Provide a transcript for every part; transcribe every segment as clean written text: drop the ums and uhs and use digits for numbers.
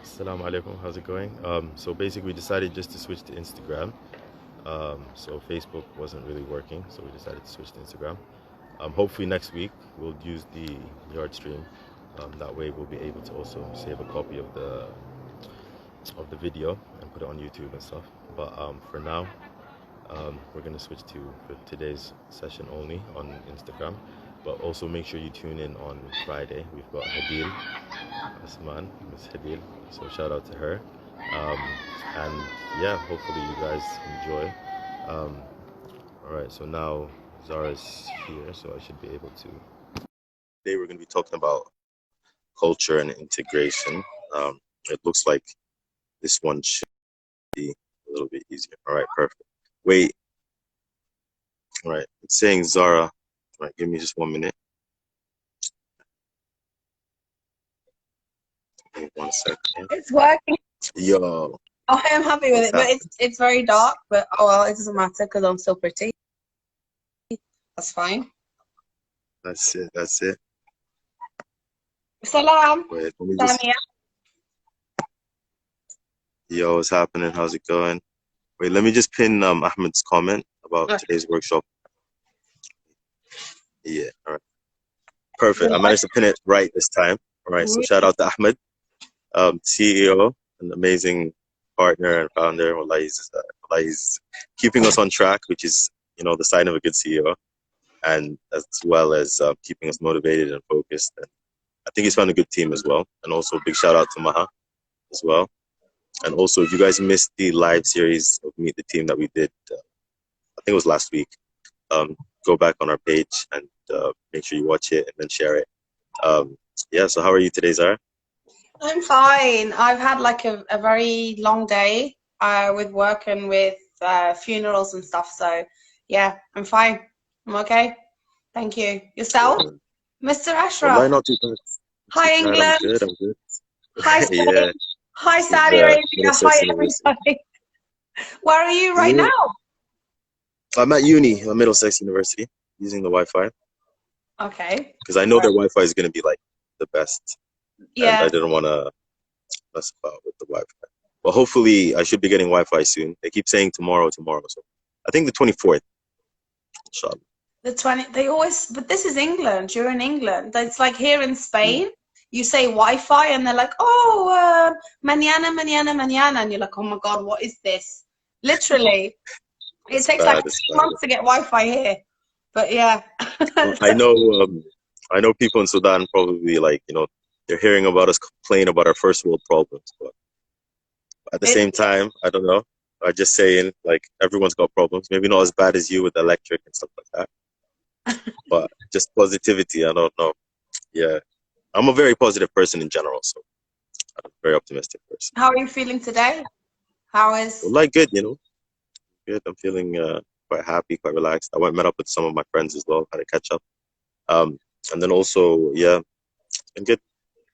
Assalamu alaikum, how's it going? So basically, we decided just to switch to Instagram. So Facebook wasn't really working, so we decided to switch to Instagram. Hopefully, next week we'll use the yard stream. That way, we'll be able to also save a copy of the video and put it on YouTube and stuff. But for now, we're gonna switch to for today's session only on Instagram. But also make sure you tune in on Friday. We've got Hadil Asman, Miss Hadil. So shout out to her. Um, and yeah, hopefully you guys enjoy. All right, so now Zara's here, so I should be able to. Today we're going to be talking about culture and integration. It looks like this one should be a little bit easier. All right, perfect. Wait. All right, it's saying Zara. All right, give me just 1 minute. Give me 1 second. It's working. Yo, Oh, I am happy with what's it, but happening? it's very dark. But oh well, it doesn't matter because I'm still pretty. That's fine. That's it. That's it. Salam, Wait, let me just. Samia. Yo, what's happening? How's it going? Wait, let me just pin Ahmed's comment about Okay. today's workshop. Yeah, all right. Perfect. I managed to pin it right this time. All right, so shout out to Ahmed, CEO, an amazing partner and founder. Wallah, he's keeping us on track, which is, the sign of a good CEO, and as well as keeping us motivated and focused. And I think he's found a good team as well. And also, big shout out to Maha as well. And also, if you guys missed the live series of Meet the Team that we did, I think it was last week, go back on our page and make sure you watch it and then share it. Yeah, so how are you today, Zara? I'm fine. I've had like a very long day with work and with funerals and stuff. So yeah, I'm fine. I'm okay. Thank you. Yourself, Mr. Well, Ashraf? not too bad. Hi, I'm England. good, I'm good. Hi, Spain. Yeah, Hi, this is Saudi Arabia. Middlesex Hi, University. everybody. Where are you right Yeah. now? I'm at uni, at Middlesex University, using the Wi-Fi, Okay. because I know their Wi-Fi is going to be like the best, and Yeah. I didn't want to mess about with the Wi-Fi. But hopefully, I should be getting Wi-Fi soon. They keep saying tomorrow, so I think the 24th, inshallah. The 20, they always, but this is England. You're in England. It's like here in Spain, you say Wi-Fi and they're like, oh, mañana, mañana, mañana. And you're like, oh my God, what is this? Literally. It takes like 6 months to get Wi-Fi here. But yeah. I know people in Sudan probably like, they're hearing about us complain about our first world problems, but at the same time, I don't know. I'm just saying, like, everyone's got problems. Maybe not as bad as you with the electric and stuff like that. But just positivity, I don't know. Yeah. I'm a very positive person in general, so I'm a very optimistic person. How are you feeling today? How is... Well, like, good, Good. I'm feeling quite happy, quite relaxed. I went and met up with some of my friends as well, had a catch up. And then also, yeah, it's been good.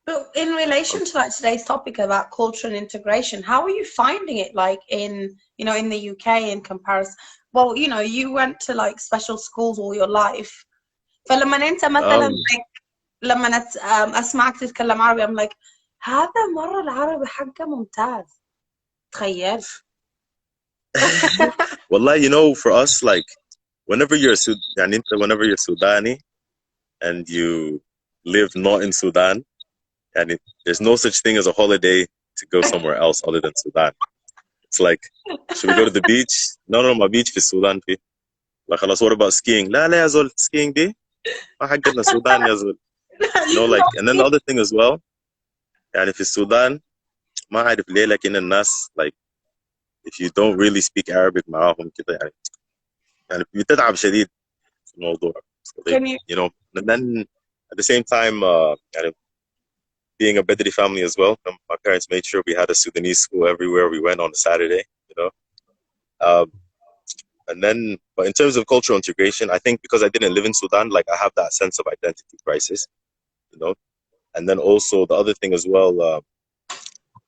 But in relation to like today's topic about culture and integration, how are you finding it like in the UK in comparison? Well, you went to like special schools all your life. فلما انت مثلا لما اسمعك تتكلم عربي I'm like هذا مرة العربي حقه ممتاز تخيل. Well, for us, like, whenever you're Sudani and you live not in Sudan, and there's no such thing as a holiday to go somewhere else other than Sudan. It's like, should we go to the beach? No, my beach is Sudan. Like, what about skiing? لا يا زول, skiing دي ما حقنا Sudan يا زول. Like, and then the other thing as well, يعني في السودان ما عارف ليه لكن الناس, like, if you don't really speak Arabic معاهم كده يعني بتتعب شديد في الموضوع. So they, and then at the same time, يعني being a Bedouin family as well, my parents made sure we had a Sudanese school everywhere we went on a Saturday, and then, but in terms of cultural integration, I think because I didn't live in Sudan, like, I have that sense of identity crisis, and then also the other thing as well,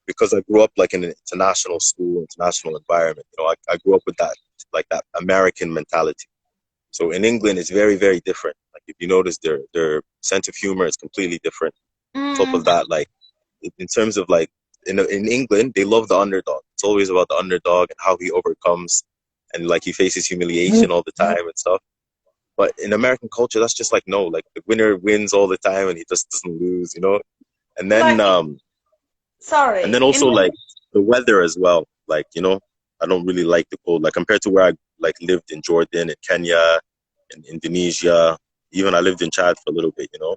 because I grew up like in an international school, international environment, I grew up with that, like, that American mentality. So in England, it's very, very different. Like, if you notice, their sense of humor is completely different. On top of that, like, in terms of like in England, they love the underdog. It's always about the underdog and how he overcomes, and like he faces humiliation all the time and stuff. But in American culture, that's just like, no, like the winner wins all the time and he just doesn't lose, you know. And then Like, and then sorry, also like the weather as well. Like, you know, I don't really like the cold. Like compared to where I like lived in Jordan, in Kenya, in Indonesia, even I lived in Chad for a little bit, you know.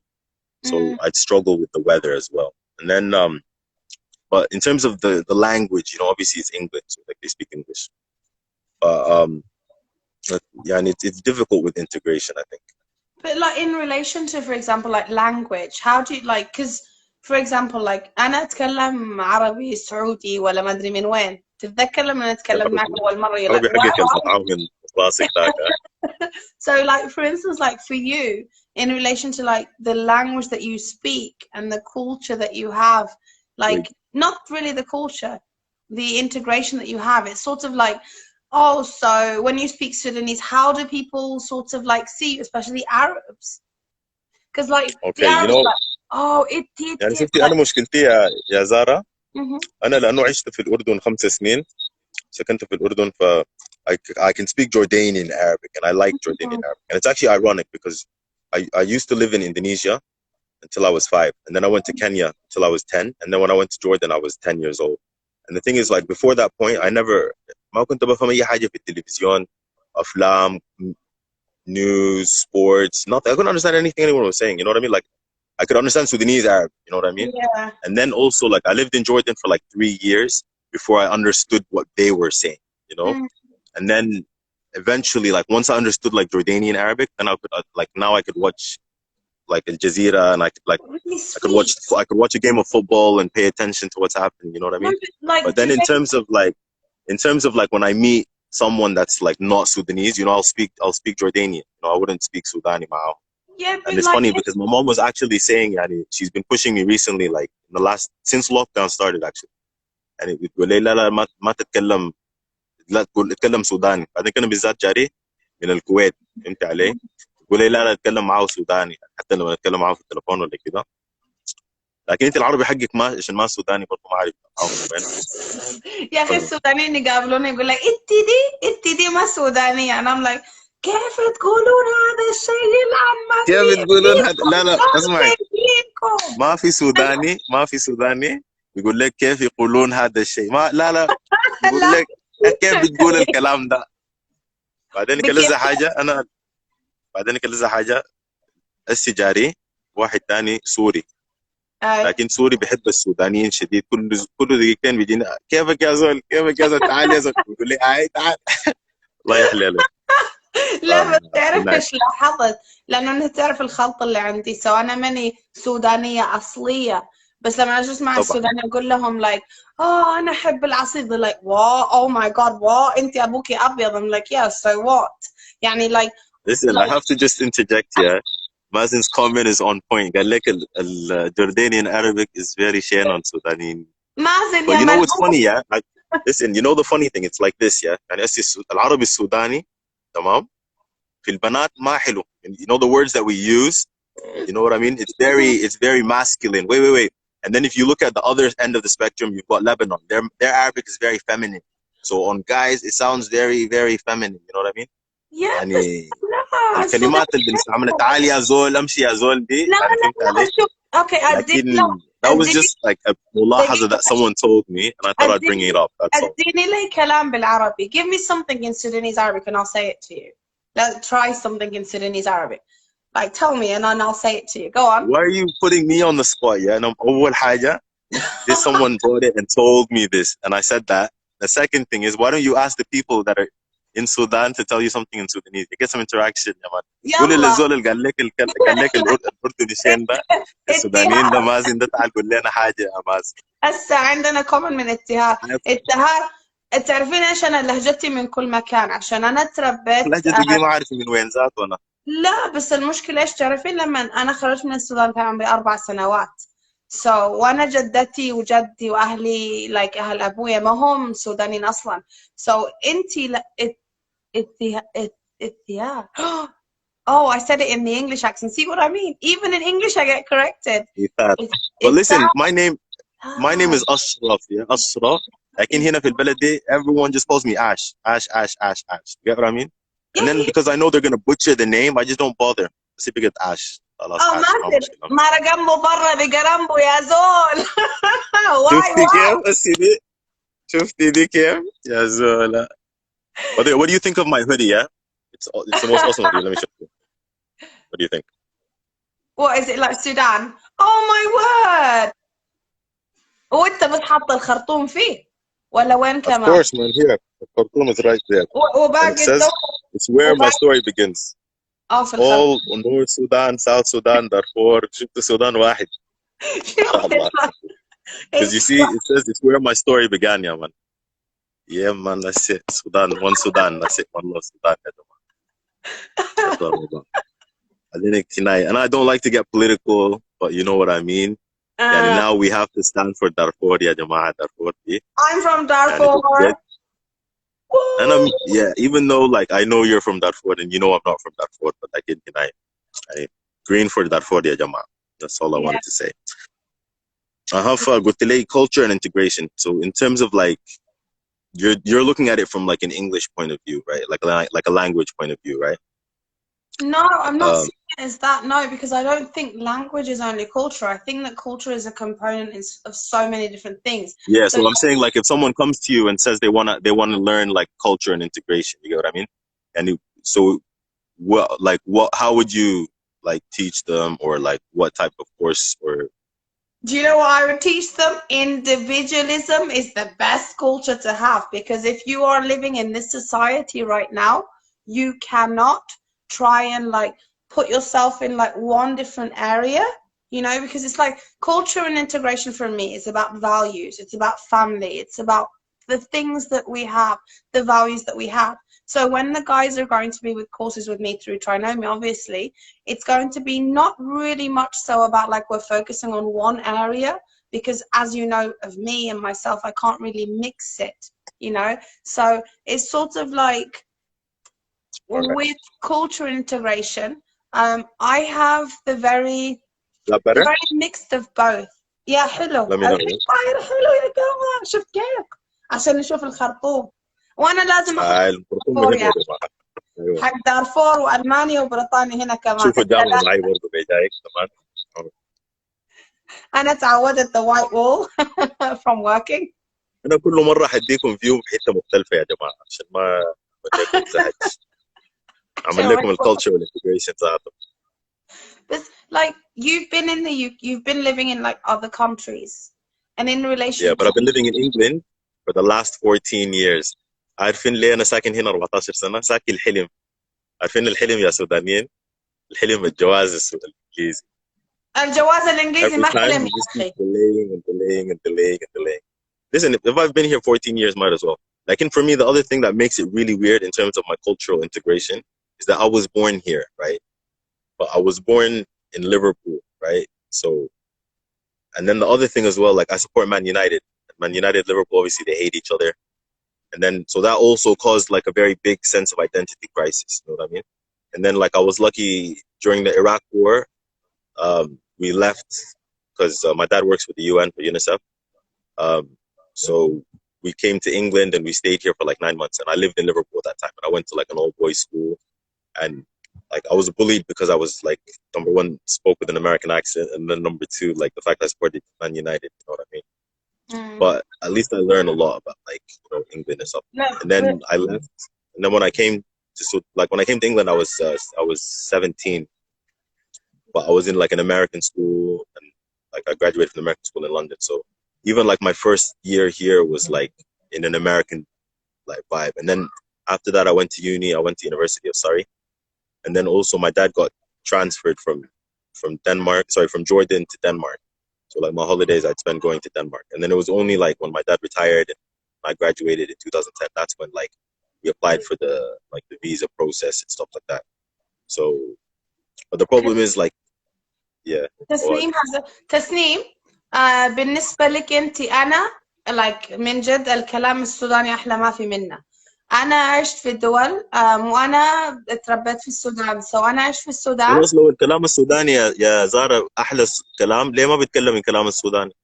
So I'd struggle with the weather as well. And then but in terms of the language, you know, obviously it's English, so like they speak English. Yeah, and it's difficult with integration, I think. but like in relation to, for example, like language, how do you like? Because, for example, like أنا أتكلم عربي سعودي ولا ما أدري من وين. تتذكر لما نتكلم معك أول مرة you're like, عربي حقك wow. من راسك ذاك. So, like, for instance, like for you, in relation to like the language that you speak and the culture that you have, like not really the culture, the integration that you have, it's sort of like, oh, so when you speak Sudanese, how do people sort of like see you, especially Arabs? Because like the Okay, you Arabs know, are like, oh, يعني it شفتي أنا مشكلتي يا زارا، Mhm. أنا لأنه عشت في الأردن 5 سنين، سكنت في الأردن ف I can speak Jordanian Arabic and I like Jordanian Arabic. And it's actually ironic because I used to live in Indonesia until I was 5. And then I went to Kenya until I was 10. And then when I went to Jordan, I was 10 years old. And the thing is, like, before that point, I never, ما كنت بفهم أي حاجة في التلفزيون، أفلام, news, sports, nothing. I couldn't understand anything anyone was saying. You know what I mean? Like, I could understand Sudanese Arab. You know what I mean? Yeah. And then also, like, I lived in Jordan for like 3 years before I understood what they were saying. You know? And then eventually, like, once I understood like Jordanian Arabic, then I could like now I could watch like Al Jazeera, and I could like Really I could watch a game of football and pay attention to what's happening. You know what I mean? Like, but then in terms of like when I meet someone that's like not Sudanese, you know, I'll speak Jordanian. You know, I wouldn't speak Sudani Mao. yeah, but And it's like funny because my mom was actually saying, yani, she's been pushing me recently, like in the last since lockdown started actually. And it بتقول لي لا لا ما تتكلم، لا تقول اتكلم سوداني. بعدين كان بالذات جاري من الكويت، فهمت علي؟ تقول لي لا لا اتكلم معاه سوداني حتى لما اتكلم معاه في التليفون ولا كده. لكن انت العربي حقك ما عشان ما سوداني برضه ما اعرف معاهم وين. يا اخي السودانيين يقابلوني يقول لك انت دي ما سودانيه and I'm like كيف تقولون هذا الشيء يلعن ما كيف تقولون هذا؟ لا لا اسمعي، فيكم ما في سوداني يقول لك كيف يقولون هذا الشيء، ما لا لا يقول لا لك كيف بتقول الكلام ده. بعدين كلزة حاجه انا، بعدين كلزة حاجه السجاري واحد تاني سوري، لكن سوري بحب السودانيين شديد، كل دقيقتين بيجينا كيفك يا زول، كيفك يا زول، تعال يا زول، يقول لي هاي تعال. الله يحلي عليك. لا بس تعرف ايش لاحظت؟ لانه انت تعرف الخلط اللي عندي، سو انا ماني سودانيه اصليه، بس لما اجلس مع السوداني اقول لهم لايك انا احب العصير، they're like what oh my god what انت ابوكي ابيض، I'm like yeah so what يعني like listen I have to just interject here. Mazin's comment is on point. قال لك Jordanian Arabic is very shame on Sudanese. مازن but you know what's funny yeah like, listen you know the funny thing it's like this yeah يعني العربي السوداني تمام في البنات ما حلو. you know the words that we use, you know what I mean, it's very masculine. Wait and then if you look at the other end of the spectrum, you've got Lebanon. Their Arabic is very feminine, so on guys it sounds very feminine, you know what I mean. yeah يعني الكلمات اللي بنستعملها تعال يا زول امشي يا زول دي يعني فهمت علي. okay لكن that was just like a ملاحظة that someone told me and I thought I'd bring it up, that's all. اديني لي كلام بالعربي. Give me something in Sudanese Arabic and I'll say it to you. Let's try something in Sudanese Arabic. Like tell me and then I'll say it to you. Go on. Why are you putting me on the spot? Yeah, and أول حاجة this someone brought it and told me this and I said that. The second thing is, why don't you ask the people that are in Sudan to tell you something in Sudanese? You get some interaction يا مان. قول للزول اللي قال لك الأردني شين ده السودانيين ده مازن ده تعال قول لنا حاجة يا مازن. هسه عندنا كومن من اتهار. تعرفين ايش انا لهجتي من كل مكان عشان انا تربيت. لهجتي دي ما اعرف من وين ذات وانا. لا بس المشكلة ايش تعرفين لما انا خرجت من السودان كان عمري 4 سنوات. وانا جدتي وجدي واهلي like اهل ابويا ما هم سودانيين اصلا. انتي اتهار. Oh, I said it in the English accent. See what I mean? Even in English, I get corrected. But listen, my name, My name Ah, is Ashraf, yeah, Ashraf. لكن هنا في البلد دي everyone just calls me Ash, Ash, Ash, Ash, Ash. You get what I mean? And yeah, then yeah. because I know they're gonna butcher the name, I just don't bother. بس بقت Ash. خلاص Oh, Ash, ما مازن مشكلة. مارا جنبه برا بجرامبو يا زول. واي شفتي واي. كيف؟ بس دي شفتي دي كيف؟ يا زولا. What do you think of my hoodie? Yeah, it's the most awesome hoodie. Let me show you. What do you think? What is it like Sudan? Oh my word. وانت بس حاط الخرطوم فيه ولا وين Of كمان؟ course, man. Here, the cartoon is right there, and it وباقي says الدول it's where my وباقي story begins. في It's الخرطوم. all North Sudan, South Sudan, Darfur. شفت السودان واحد. Allah. Because you see, it says it's where my story began, yeah, man. Yeah, man, that's it. Sudan, one Sudan, that's it. One love Sudan. That's what I'm about. I think tonight, and I don't like to get political, but you know what I mean. Yani Uh, now we have to stand for Darfur, ya Jama'a Darfur. I'm from Yani Darfur. and Woo! yeah, even though like I know you're from Darfur and you know I'm not from Darfur, but like I green for Darfur, ya Jama'a. That's all I Yeah. wanted to say. I have قلت لي culture and integration. So in terms of like you're looking at it from like an English point of view, right? Like a language point of view, right? No, I'm not Um, seeing it as that. No, because I don't think language is only culture. I think that culture is a component of so many different things. yeah, So so I'm saying like if someone comes to you and says they wanna learn like culture and integration, you get what I mean? And so what how would you like teach them, or like what type of course, or do you know what I would teach them? Individualism is the best culture to have, because if you are living in this society right now, you cannot try and like put yourself in like one different area, because it's like culture and integration for me is about values, it's about family, it's about the things that we have, the values that we have. So when the guys are going to be with courses with me through Trainome, obviously, it's going to be not really much so about like we're focusing on one area, because as you know of me and myself, I can't really mix it. So it's sort of like alright. with cultural integration, I have That the better? very mixed of both. يا حلو Let me know. Yeah. الحين حلو يا جماعة، شوف كيف عشان نشوف الخرطوم، وانا لازم اخذ الخرطوم دارفور مهم يا يعني، جماعة. ايوه. حق دارفور والمانيا وبريطانيا هنا كمان شوفوا الجامعة الثلاث. معي برضه جايك كمان. انا تعودت the white wall from working. انا كل مرة حديكم فيو بحتة مختلفة يا جماعة عشان ما بديكم زهج. اعمل لكم الكالتشر والانتجريشن ذاته. But like you've been in the you've been living in like other countries, and in Yeah, relation but to I've been living in England for the last 14 years. عارفين ليه انا ساكن هنا 14 سنة؟ ساكن الحلم. عارفين الحلم يا سودانيين؟ الحلم الجواز الانجليزي. الجواز الانجليزي Every ما time حلم we يا just keep اخي. delaying and delaying and delaying and delaying. Listen, if I've been here 14 years, might as well. Like, and for me, the other thing that makes it really weird in terms of my cultural integration is that I was born here, right? But I was born in Liverpool, right? So, and then the other thing as well, like I support Man United. Man United, Liverpool, obviously they hate each other. And then, so that also caused like a very big sense of identity crisis. You know what I mean? And then, like, I was lucky during the Iraq War, we left because my dad works with the UN for UNICEF. Um, so we came to England and we stayed here for like 9 months. And I lived in Liverpool at that time. And I went to like an old boys school. And like I was bullied because I was like, number one, spoke with an American accent. And then number two, like the fact I supported Man United. You know what I mean? But at least I learned a lot about like, England and stuff. No, And then I left. And then when I came when I came to England, I was 17. But I was in like an American school, and like I graduated from an American school in London. So even like my first year here was like in an American like vibe. And then after that, I went to uni. I went to University of Surrey, and then also my dad got transferred from Denmark, sorry, from Jordan to Denmark. So like my holidays, I'd spend going to Denmark. And then it was only like when my dad retired, and I graduated in 2010. That's when like we applied for the visa process and stuff like that. So, but the problem is like, yeah. تسنيم هذا تسنيم. بالنسبة لك أنت، أنا like من جد الكلام السوداني أحلى ما في منه. أنا عشت في الدول، وأنا اتربيت في السودان، أنا عشت في السودان. لو الكلام السوداني يا زارا احلى كلام، ليه ما بيتكلم الكلام السوداني؟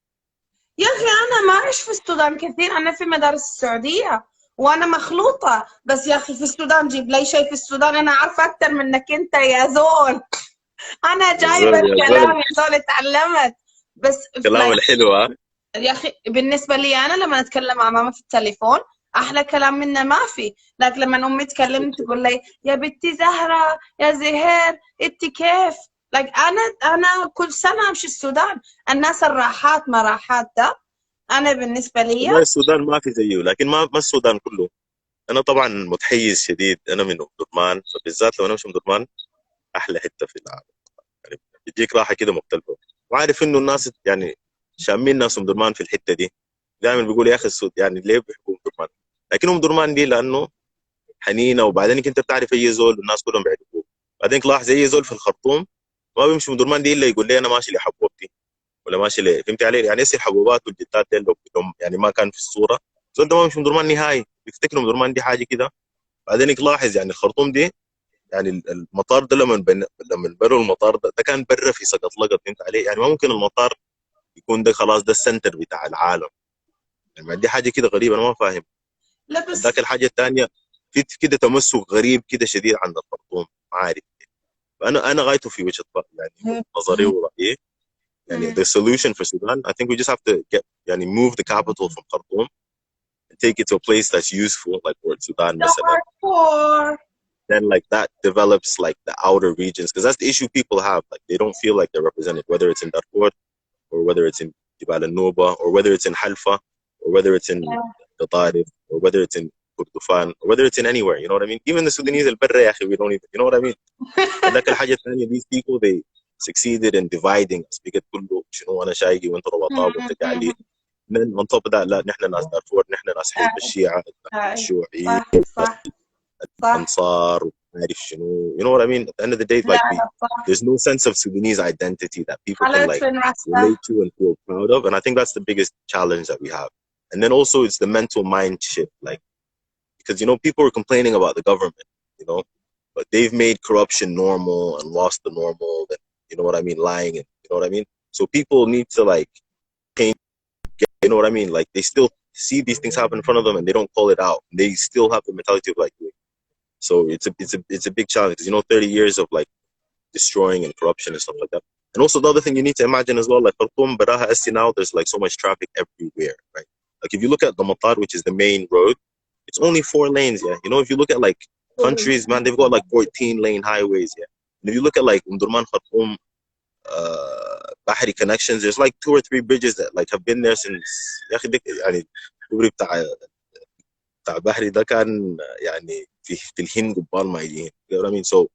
يا أخي أنا ما أعيش في السودان كثير، أنا في مدارس السعودية وأنا مخلوطة. بس يا أخي في السودان جيب لي شيء في السودان، أنا عارفة أكتر منك أنت يا زول. أنا يا جايبة زول يا الكلام زول، يا زول، اتعلمت. بس كلام like الحلو ها. يا أخي بالنسبة لي أنا لما أتكلم مع ماما في التليفون أحلى كلام منه ما في. لكن لما أمي تكلمني تقول لي يا بنتي زهرة يا زهير أنت كيف. أنا كل سنة أمشي السودان، الناس الراحات ما راحات ده. أنا بالنسبة لي والله السودان ما في زيه، لكن ما السودان كله. انا طبعا متحيز شديد، انا من ام درمان، فبالذات لو انا مش ام درمان احلى حته في العالم. يعني بيديك راحه كده مختلفه. وعارف انه الناس يعني شامين ناس ام درمان في الحته دي. دائما بيقول يا اخي السود يعني ليه بيحبوا ام درمان، لكن ام درمان دي لانه حنينه، وبعدين انت بتعرف اي زول الناس كلهم بيعرفوه. بعدين تلاحظ اي زول في الخرطوم ما بيمشي ام درمان دي الا يقول لي انا ماشي لحبوبتي ولا ماشي ليه، فهمت علي؟ يعني يصير الحبوبات والجتات دي لو يعني ما كان في الصوره، زول ده ما بيمشي ام درمان نهائي، بيفتكر ام درمان دي حاجه كده. بعدين تلاحظ يعني الخرطوم دي، يعني المطار ده لما بنوا المطار ده كان برا في سقط لقط، فهمت علي؟ يعني ما ممكن المطار يكون ده خلاص ده السنتر بتاع العالم. يعني دي حاجه كده غريبه، انا ما فاهم. لا بس ذاك الحاجه الثانيه، في كده تمسك غريب كده شديد عند الخرطوم، ما عارف. فانا غايته في وجهه يعني نظري ورايي. يعني the solution for Sudan, I think we just have to get يعني move the capital from Khartoum and take it to a place that's useful, like Port Sudan مثلا. poor. Then like that develops like the outer regions, because that's the issue people have. Like they don't feel like they're represented, whether it's in Darfur or whether it's in Jibal al-Nuba or whether it's in Halfa or whether it's in Qatarif or whether it's in Kordofan or whether it's in anywhere. You know what I mean? Even the Sudanese al-Barra يا أخي, we don't even, you know what I mean? هذاك الحاجة الثانية, these people they succeeded in dividing us. بقت كله شنو أنا شايقي وأنت ربطاب وأنت قاعلي. Then on top of that, لا نحن ناس دارفور، نحن ناس حزب الشيعة، هاي الشيوعيين، صح صح صح. Ansar, وعارف شنو. You know what I mean? At the end of the day, لا like لا صح. there's no sense of Sudanese identity that people can Hello like twin Rasta. relate to and feel proud of. And I think that's the biggest challenge that we have. And then also it's the mental mind shift, like because people are complaining about the government, you know, but they've made corruption normal and lost the normal, and you know what I mean, lying, and you know what I mean. So people need to like change. You know what I mean? Like they still see these things happen in front of them and they don't call it out. They still have the mentality of like, so it's a big challenge because 30 years of like destroying and corruption and stuff like that. And also the other thing you need to imagine as well, like Khartoum, Baraha, Esti now, there's like so much traffic everywhere, right? Like if you look at the Matar, which is the main road, it's only 4 lanes, yeah. If you look at like countries, man, they've got like 14-lane highways, yeah. And if you look at like Umdurman, Khartoum, Bahri connections, there's like 2 or 3 bridges that like have been there since يا أخي يعني الكوبري بتاع بحري ده كان يعني في الهند قبال ما يجي. You know what I mean? So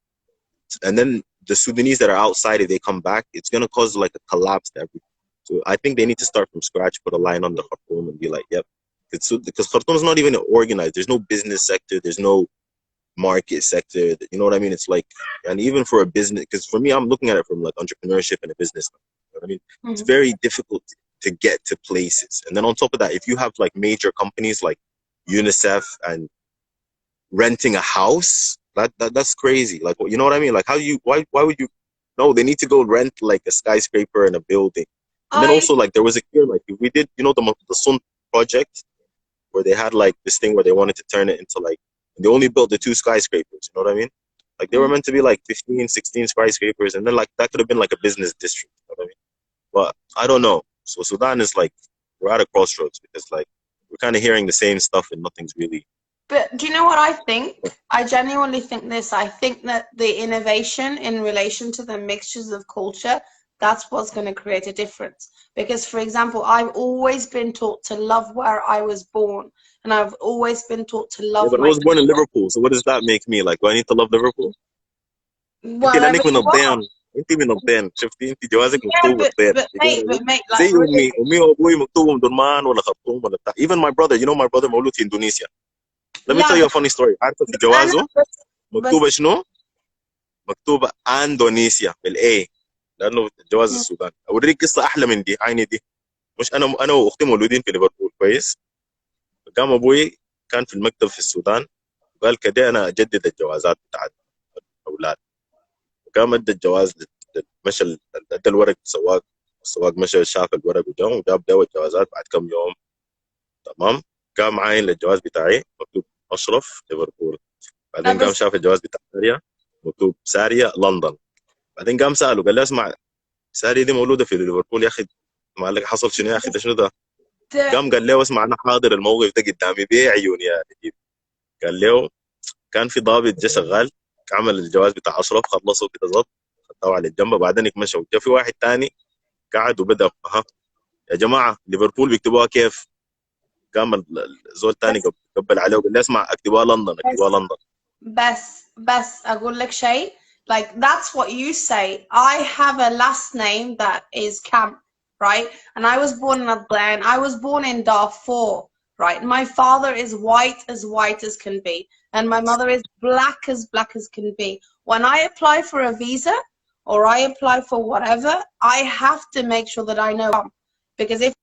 and then the Sudanese that are outside, if they come back, it's gonna cause like a collapse to everything. So I think they need to start from scratch, put a line under Khartoum and be like, yep. Because Khartoum is not even organized. There's no business sector. There's no market sector. You know what I mean? It's like, and even for a business, because for me, I'm looking at it from like entrepreneurship and a business. You know what I mean? It's very difficult to get to places. And then on top of that, if you have like major companies like UNICEF and renting a house, that's crazy. Like, you know what I mean? Like, why would you? No, they need to go rent like a skyscraper and a building. And then I also like there was a year like we did, the Sun project where they had like this thing where they wanted to turn it into like, they only built the 2 skyscrapers. You know what I mean? Like they were meant to be like 15, 16 skyscrapers, and then like that could have been like a business district. You know what I mean? But I don't know. So Sudan is like, we're at a crossroads because like we're kind of hearing the same stuff and nothing's really. But do you know what I think? I genuinely think this. I think that the innovation in relation to the mixtures of culture, that's what's going to create a difference. Because, for example, I've always been taught to love where I was born, and I've always been taught to Yeah, love but I my was born in people. Liverpool, so what does that make me? Like, do I need to love Liverpool? انت Wherever لانك من you are. الضيان. انت من الضيان، شفتي انت جوازك Yeah, مكتوب الضيان. but mate, زي like really. امي وابوي مكتوب ام درمان ولا خرطوم ولا بتاع. Even my brother, my brother مولود في اندونيسيا. Let me tell لا you a funny story. عارفه في بس أنا جوازه بس مكتوبه شنو؟ مكتوبه اندونيسيا بالاي، لانه جواز السودان. اوريك قصه احلى من دي، عيني دي. مش انا واختي مولودين في ليفربول كويس. قام ابوي كان في المكتب في السودان وقال كده انا اجدد الجوازات بتاعت الاولاد. وقام ادى الجواز مشى ادى الورق سواق السواق مشى شاف الورق وجا وجاب ده الجوازات بعد كم يوم. تمام. قام عاين للجواز بتاعي مكتوب اشرف ليفربول. بعدين قام بس شاف الجواز بتاع سارية مكتوب سارية لندن. بعدين قام ساله قال له اسمع، سارية دي مولوده في ليفربول يا اخي، ما لك حصل شنو يا اخي، ده شنو ده؟ قام قال له اسمع انا حاضر الموقف ده قدامي بعيوني يا نجيب. قال له كان في ضابط جا شغال عمل الجواز بتاع اشرف خلصه كده ظبط، خدوه على الجنب بعدين يتمشوا. جا في واحد تاني قعد وبدا ها يا جماعه ليفربول بيكتبوها كيف؟ قام الزول تاني بس قبل عليه وقال لي اسمع اكتبوها لندن اكتبوها بس لندن. بس أقول لك شيء. Like that's what you say. I have a last name that is Camp, right? And I was born in Adlan. I was born in Darfur, right? My father is white as can be, and my mother is black as can be. When I apply for a visa or I apply for whatever, I have to make sure that I know, because if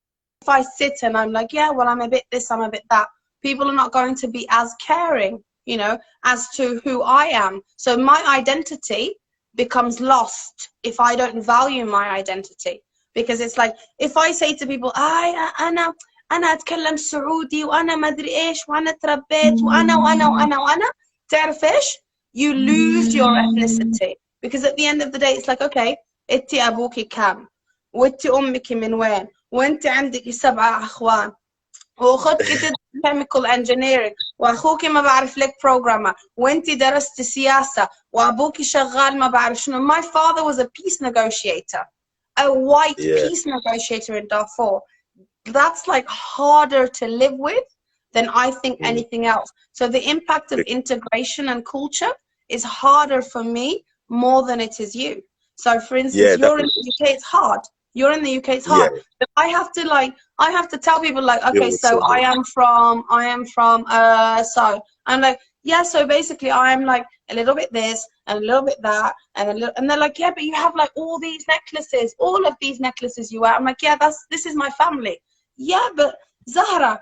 I sit and I'm like, yeah, well, I'm a bit this, I'm a bit that, people are not going to be as caring, you know, as to who I am. So my identity becomes lost if I don't value my identity. Because it's like, if I say to people, أنا أتكلم سعودي وأنا ما أدري إيش وأنا تربيت وأنا تعرف إيش؟ You lose your ethnicity. Because at the end of the day, it's like, okay, إنتي أبوكي كام؟ وإنتي أمك من وين؟ وإنتي عندك 7 أخوان واخوك تدرس chemical engineering واخوك ما بعرف لك programmer وانتي درست سياسة وابوكي شغال ما بعرف شنو. My father was a peace negotiator, a white yeah. peace negotiator in Darfur. That's like harder to live with than I think anything else. So the impact of integration and culture is harder for me more than it is you. So for instance, Yeah, you're in the UK, it's hard. You're in the UK, it's hard. yeah. But I have to tell people like, okay, It's so so I am from so I'm like, yeah, so basically I'm like a little bit this and a little bit that and a little, and they're like, yeah, but you have like all these necklaces, all of these necklaces you wear. I'm like, yeah, this is my family. Yeah, but Zahra,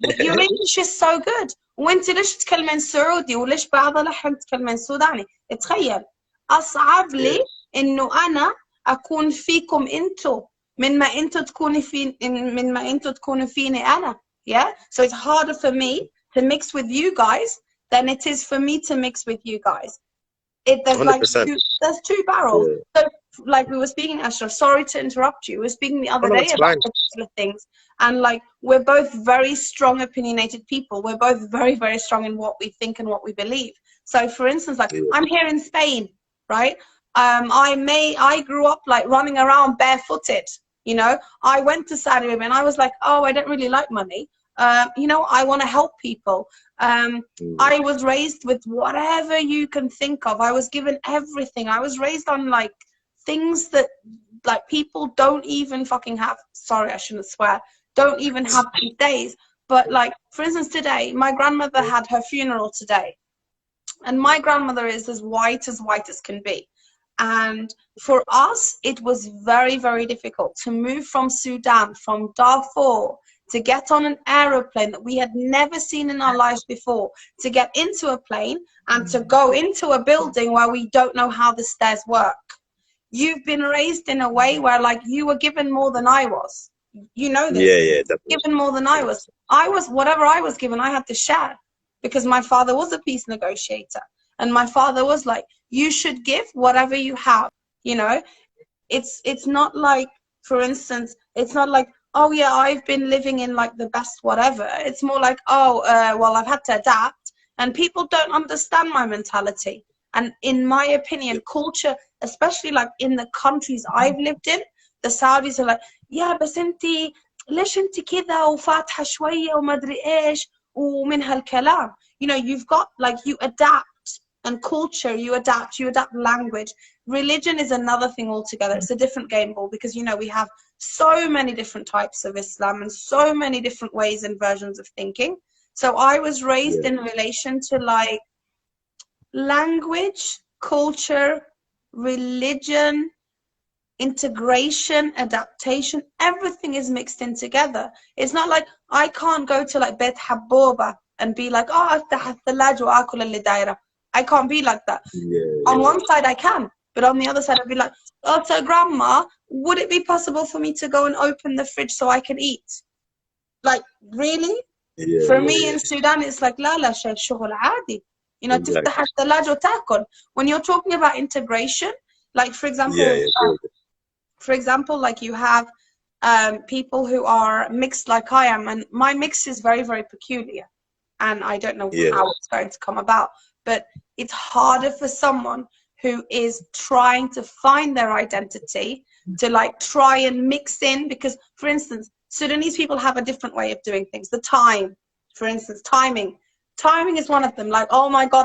but your English is so good. وانت ليش تتكلمين سعودي وليش بعض الأحيان تتكلمين سوداني؟ تخيل أصعب لي yeah. إنه أنا أكون فيكم أنتو من ما أنتو تكونوا فيني أنا. Yeah, so it's harder for me to mix with you guys than it is for me to mix with you guys. There's like 100%. there's 2 barrels. Yeah. So like we were speaking, Ashraf, sorry to interrupt you. We were speaking the other No, day it's about fine. particular things, and like we're both very strong opinionated people. We're both very, very strong in what we think and what we believe. So for instance, like Yeah. I'm here in Spain, right? I grew up like running around barefooted, you know. I went to Saudi Arabia and I was like, oh, I don't really like money. You know, I want to help people. I was raised with whatever you can think of. I was given everything. I was raised on like things that like people don't even fucking have. Sorry, I shouldn't swear. Don't even have these days. But like, for instance, today, my grandmother had her funeral today. And my grandmother is as white as can be. And for us, it was very, very difficult to move from Sudan, from Darfur, to get on an aeroplane that we had never seen in our lives before, to get into a plane and to go into a building where we don't know how the stairs work. You've been raised in a way where like you were given more than I was. You know this. Yeah, definitely. Given more than I was. Whatever I was given, I had to share because my father was a peace negotiator. And my father was like, you should give whatever you have, you know. It's not like, for instance, it's not like, oh yeah, I've been living in like the best whatever. It's more like, oh, well, I've had to adapt. And people don't understand my mentality. And in my opinion, culture, especially like in the countries I've lived in, the Saudis are like, yeah, بس انتي ليش انتي كذا وفاتحة شوية وما أدري إيش ومن هالكلام. You know, you've got like, you adapt. And culture, you adapt language. Religion is another thing altogether. It's a different game ball because, you know, we have so many different types of Islam and so many different ways and versions of thinking. So I was raised in relation to like language, culture, religion, integration, adaptation, everything is mixed in together. It's not like I can't go to like Bet Habboba and be like, oh, أفتح الثلاجة وآكل اللي دايرة. I can't be like that. On one side I can, but on the other side I'd be like, oh, so grandma, would it be possible for me to go and open the fridge so I can eat? Like, really? Yeah, For yeah, me yeah. in Sudan, it's like, لا لا شغل عادي. You know, Exactly. تفتح الثلاجة وتاكل. When you're talking about integration, like, for Yeah, example, yeah, very good. like you have people who are mixed like I am, and my mix is very, very peculiar. And I don't know Yeah, how it's going to come about, but it's harder for someone who is trying to find their identity to like try and mix in, because, for instance, Sudanese people have a different way of doing things. The time, for instance, timing is one of them. Like, oh my God,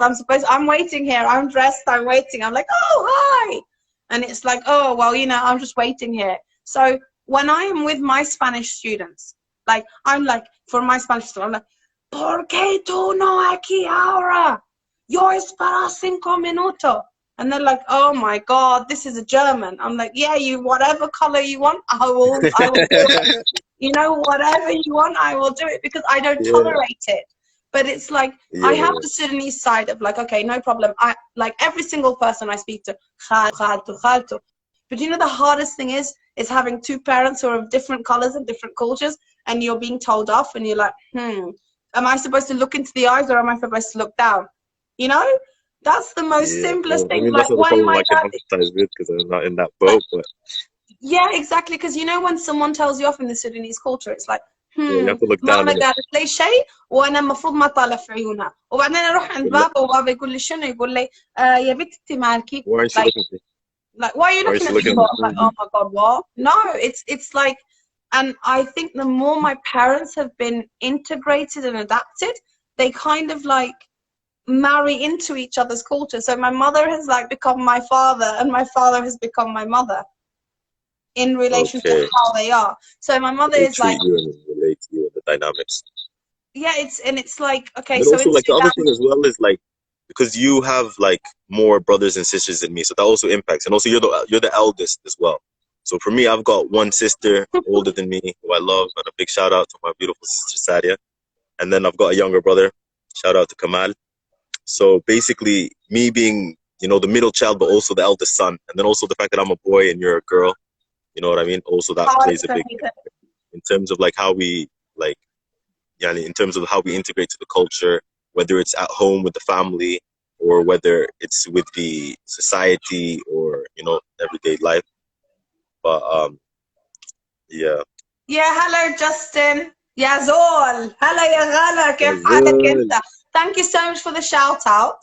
I'm waiting here, I'm dressed, I'm waiting, I'm like, oh hi, and it's like, oh well, you know, I'm just waiting here. So when I am with my Spanish students, like, I'm like, for my Spanish students, I'm like, ¿Por qué tú no aquí ahora? Yo espero 5 minutos. And they're like, oh my God, this is a German. I'm like, yeah, you, whatever color you want, I will do it. You know, whatever you want, I will do it, because I don't yeah, tolerate it. But it's like, I yeah, have yeah. the Sudanese side of like, okay, no problem. I like every single person I speak to, khaltu, khaltu. But you know, the hardest thing is having two parents who are of different colors and different cultures, and you're being told off, and you're like, am I supposed to look into the eyes or am I supposed to look down? You know, that's the most Yeah. simplest Well, I thing. mean, that's Like not the when problem my I can dad, empathize with because I'm not in that but boat. But yeah, exactly. Because you know, when someone tells you off in the Sudanese culture, it's like, yeah, you have to look down ماما in it. قالت لي شيء وانا المفروض ما طالع في عيونها، وبعدين اروح عند But بابا وبابا يقول لي شنو، يقول لي يا بنتي انت مالكي. why aren't you like looking at like why are you Why aren't looking you at me looking at for? the I'm like, phone? oh my God, what? No, it's like, and I think the more my parents have been integrated and adapted, they kind of like marry into each other's culture. So my mother has like become my father, and my father has become my mother in relation to Okay. how they are. So my mother They is like, treat you and relate to you and the dynamics. yeah, it's like, okay, And then so also in like the other thing Sudan, as well is like because you have like more brothers and sisters than me, so that also impacts. And also you're the eldest as well. So for me, I've got one sister older than me who I love, and a big shout out to my beautiful sister Sadia. And then I've got a younger brother. Shout out to Kamal. So basically, me being the middle child, but also the eldest son, and then also the fact that I'm a boy and you're a girl. You know what I mean? Also, that hard plays a for big me to, impact in terms of like how we like, yeah, in terms of how we integrate to the culture, whether it's at home with the family or whether it's with the society or everyday life. But yeah. yeah, hello Justin, يا زول, هلا يا غلا, كيف That's حالك good. انت? Thank you so much for the shout out,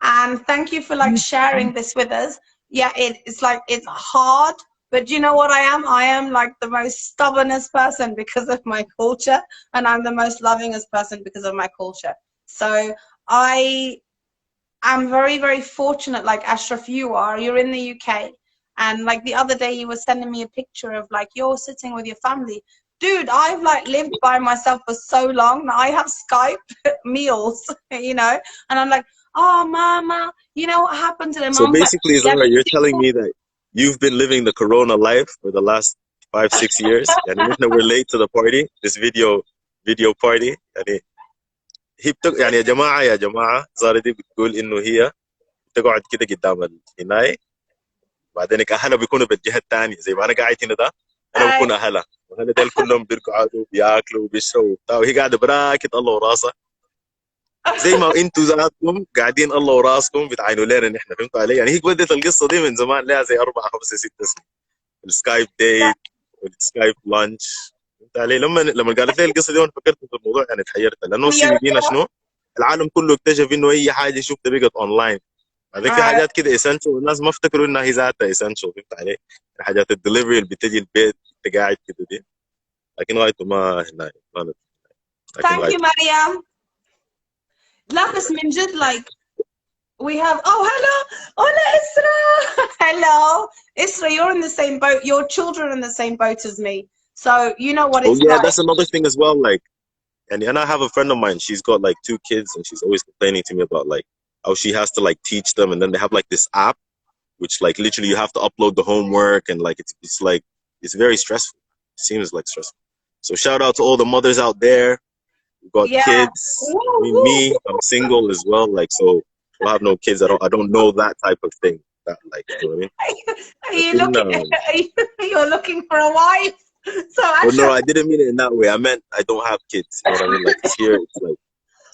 and thank you for like sharing this with us. Yeah, it's like, it's hard, but you know what I am? I am like the most stubbornest person because of my culture, and I'm the most lovingest person because of my culture. So I am very, very fortunate, like Ashraf, you're in the UK. And like the other day, you were sending me a picture of like you're sitting with your family. Dude, I've like lived by myself for so long that I have Skype meals, and I'm like, oh, mama, you know what happened to them? So Mom's like, basically, yeah, Zara, you're telling me that you've been living the Corona life for the last 5 6 years. يعني نحن we're late to the party, this video party. يعني هي يعني يا جماعة زارا دي بتقول إنه هي بتقعد كده قدام الهناي، بعدين أهلها بيكونوا بالجهة الثانية زي ما أنا قاعد هنا ده. أنا uh, بكون أهلها وأهلها ديل كلهم بيرقعوا بياكلوا وبيشربوا وبتاع، وهي قاعدة براكد الله وراسها زي ما انتوا ذاتكم قاعدين الله وراسكم بتعاينوا لنا نحن. فهمتوا علي؟ يعني هي بدت القصه دي من زمان، لها زي 4 5 6 سنين، السكايب ديت والسكايب لانش. فهمت علي؟ لما قالت لي القصه دي وانا فكرت في الموضوع يعني اتحيرت، لانه السي بينا شنو؟ العالم كله اكتشف انه اي حاجه شفتها بقت اونلاين. بعدين في حاجات كده اسينشال والناس ما افتكروا انها هي ذاتها اسينشال. فهمت علي؟ حاجات الدليفري اللي بتجي البيت انت قاعد كده دي، لكن غايته ما هنا ما لكن thank you, غايته. Mariam. لا بس من جد, like, we have, oh, hello, hola, Isra. Hello, Isra, you're in the same boat. Your children are in the same boat as me. So you know what Oh it's yeah, like. that's another thing as well. Like, and I have a friend of mine. She's got like 2 kids, and she's always complaining to me about like how she has to like teach them, and then they have like this app, which like literally you have to upload the homework, and like it's like it's very stressful. It seems like stressful. So shout out to all the mothers out there who got Yeah. kids. Woo, I mean, woo, me, I'm single as well. Like, so I have no kids. I don't know that type of thing. that, like, you know what I mean? Are Like you in, looking? You're looking for a wife. So well, no, Ashraf, I didn't mean it in that way. I meant I don't have kids. You know what I mean? Like, 'cause here it's like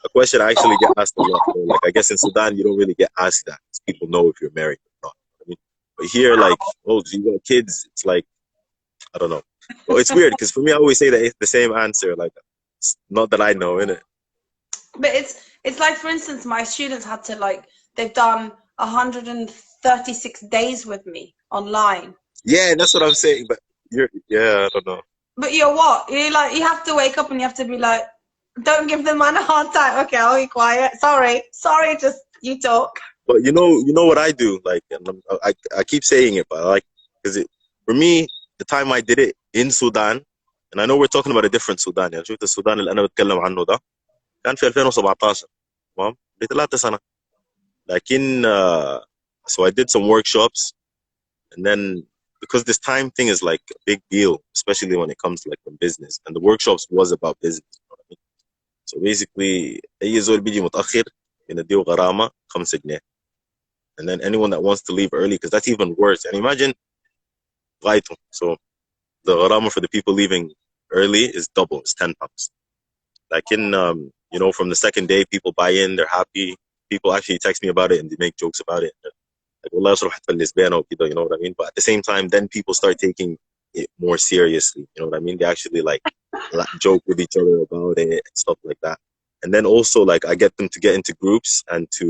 a question I actually get asked a lot. So, like, I guess in Sudan you don't really get asked that 'cause people know if you're married or not. I mean, but here, like, oh, do you got kids? It's like I don't know. Well, it's weird because for me, I always say that it's the same answer. Like, it's not that I know, innit? but it's like, for instance, my students had to like they've done 136 days with me online. Yeah, that's what I'm saying. But yeah, I don't know. But you're what? You like you have to wake up and you have to be like, don't give the man a hard time. Okay, I'll be quiet. Sorry, just you talk. But you know what I do? Like, and I keep saying it, but I like because it for me, the time I did it in Sudan, and I know we're talking about a different Sudan. يعني شفت السودان اللي أنا بتكلم عنه ده كان في 2017 تمام ل3 سنة لكن so I did some workshops and then because this time thing is like a big deal especially when it comes to like the business and the workshops was about business you know what I mean? So basically أي زول بيجي متأخر بنديه غرامة 5 جنيه and then anyone that wants to leave early because that's even worse and imagine غايته so the غرامة for the people leaving early is double it's £10 like in you know from the second day people buy in they're happy people actually text me about it and they make jokes about it like والله أشرح حتى النسبانة وكده you know what I mean but at the same time then people start taking it more seriously you know what I mean they actually like joke with each other about it and stuff like that and then also like I get them to get into groups and to